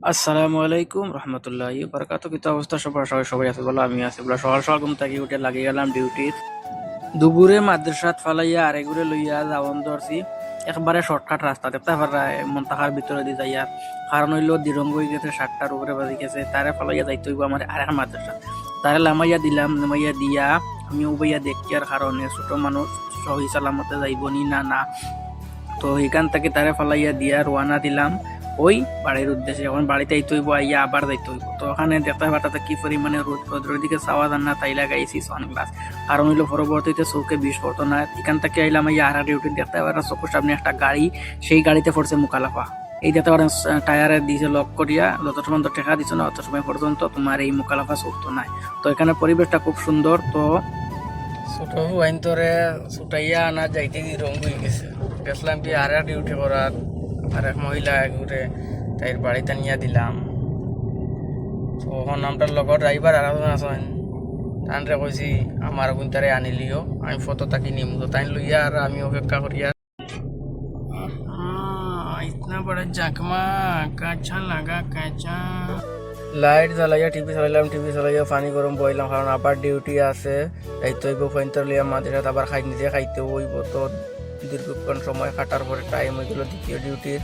আসসালামু আলাইকুম রহমতুল্লাহি বারাকাতু। কিন্তু অবস্থা সবার সবাই সবাই আছে বলো, আমি আছি বলো। সকাল সকাল ঘুম থেকে উঠে লাগিয়ে গেলাম ডিউটির। দুপুরে মাদ্রাসাত ফালাইয়া আরেগুরে লইয়া যাওয়ান ধরছি। একবারে শর্টকাট রাস্তা দেখতে পারায় মন্তাহার ভিতরে দিয়ে যাইয়া, কারণ হইলো দিরঙ্গ হয়ে গেছে, 7টার উপরে বাজে গেছে। তারে ফালাইয়া যাইতে হইব আমার আরেক মাদ্রাসা। তারে লামাইয়া দিলাম, নামাইয়া দিয়া আমি উবাইয়া দেখি আর কারণে ছোট মানুষ সহি সালামতে যাইব নি না না। তো এখান থেকে তারে ফালাইয়া দিয়া রওনা দিলাম ওই বাড়ির উদ্দেশ্যে। এখন বাড়িতে আইতে হইব, আইয়া আবার যাইতে হইব। তো ওখানে দেখতে পাটাতে কি পরিমাণে রোদ, রোদের দিকে চাওয়া যান না, তাই লাগাইছি সানগ্লাস। কারণ হইলো পরবর্তীতে চোখে বিষ পড়তো না। এখান থেকে আইলাম, আইয়া আর ডিউটি দেখতে পারেন চোখের সামনে একটা গাড়ি, সেই গাড়িতে পড়ছে মুকালাফা। এই দেখতে পারেন টায়ারে দিয়েছে লক করিয়া, যত সময় টেকা দিছ না অত সময় পর্যন্ত তোমার এই মুকালাফা চলতো না। তো এখানে পরিবেশটা খুব সুন্দর। তো ছোট আইন তোরে ছুটাইয়া আনা যাইতে রঙ হয়ে গেছে। গেছিলাম কি আর এক ডিউটি করার, আর এক মহিলা ঘুরে তাই বাড়িতে নিয়ে দিলাম। তখন আমটার লগত ড্রাইভার আর আছেন, তানরে কইছি আমার গুনতারে আনিলিও, আমি ফটো তাকি নিম। তো তাই লইয়া আর আমি অপেক্ষা করিয়া ইতনা বড় জাকমা কাঁচা লাগা কাঁচা। লাইট জ্বালাইয়া টিভি চালাইলাম, টিভি চালাইয়া পানি গরম বইলাম, কারণ আবার ডিউটি আছে। যাইতে হইব ফেন্টার লিয়া মাদ্রাসাত, আবার খাই নিজে খাইতে হইব। তো দীর্ঘক্ষণ সময় কাটার পরে টাইম হইগুলো দ্বিতীয় ডিউটির,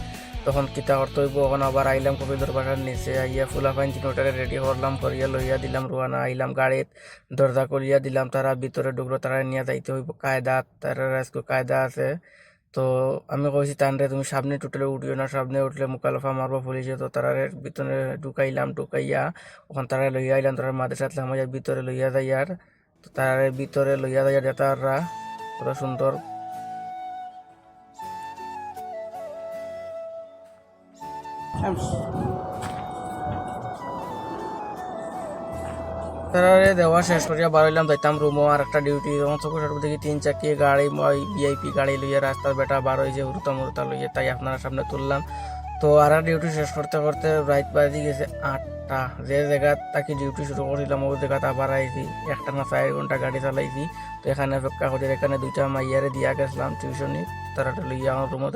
তখন কিতা করতে হইব। এখন আবার আইলাম কবির বাসার নিচে, আইয়া ফুলা ফাইন তিনোটারে রেডি করলাম, করিয়া লইয়া দিলাম রোয়ানা। আইলাম গাড়িত, দরজা করিয়া দিলাম, তারা ভিতরে ঢুকলো। তারা নিয়ে যাইতে হইব কায়দা, তারা আজকে কায়দা আছে। তো আমি কইছি তানরে তুমি সামনে টোটালে উঠিও না, সামনে উঠলে মুকালফা মারবো পুলিশে। তো তারা ভিতরে ঢুকাইলাম, ঢুকাইয়া ওখান তারা লইয়া আইলাম, তারা মাদ্রাসাত লামাইয়া ভিতরে লইয়া যাই। আর তো তারা ভিতরে লইয়া যাইয়া তারা পুরো সুন্দর তারারে দেওয়া শেষ করিয়া বাড়াইলাম, যাইতাম রুমও। আর একটা ডিউটি তখন চোখের দেখি 3 চাকি গাড়ি, ভিআইপি গাড়ি লইয়া রাস্তার বেটা বার হয়েছে উড়তা মুড়তা লইয়া, তাই আপনার সামনে তুললাম। তো আর ডিউটি শেষ করতে করতে রাত বাজি গেছে 8টা। যে জায়গা তাকে ডিউটি শুরু করেছিলাম ওই জায়গাটা আবার আইছি, 1 না 4 ঘন্টা গাড়ি চালাইছি। তো এখানে অপেক্ষা করি, এখানে 2টা মাইয়ারে দিয়া গেছিলাম টিউশনি, তারা লইয়া আমার রুমত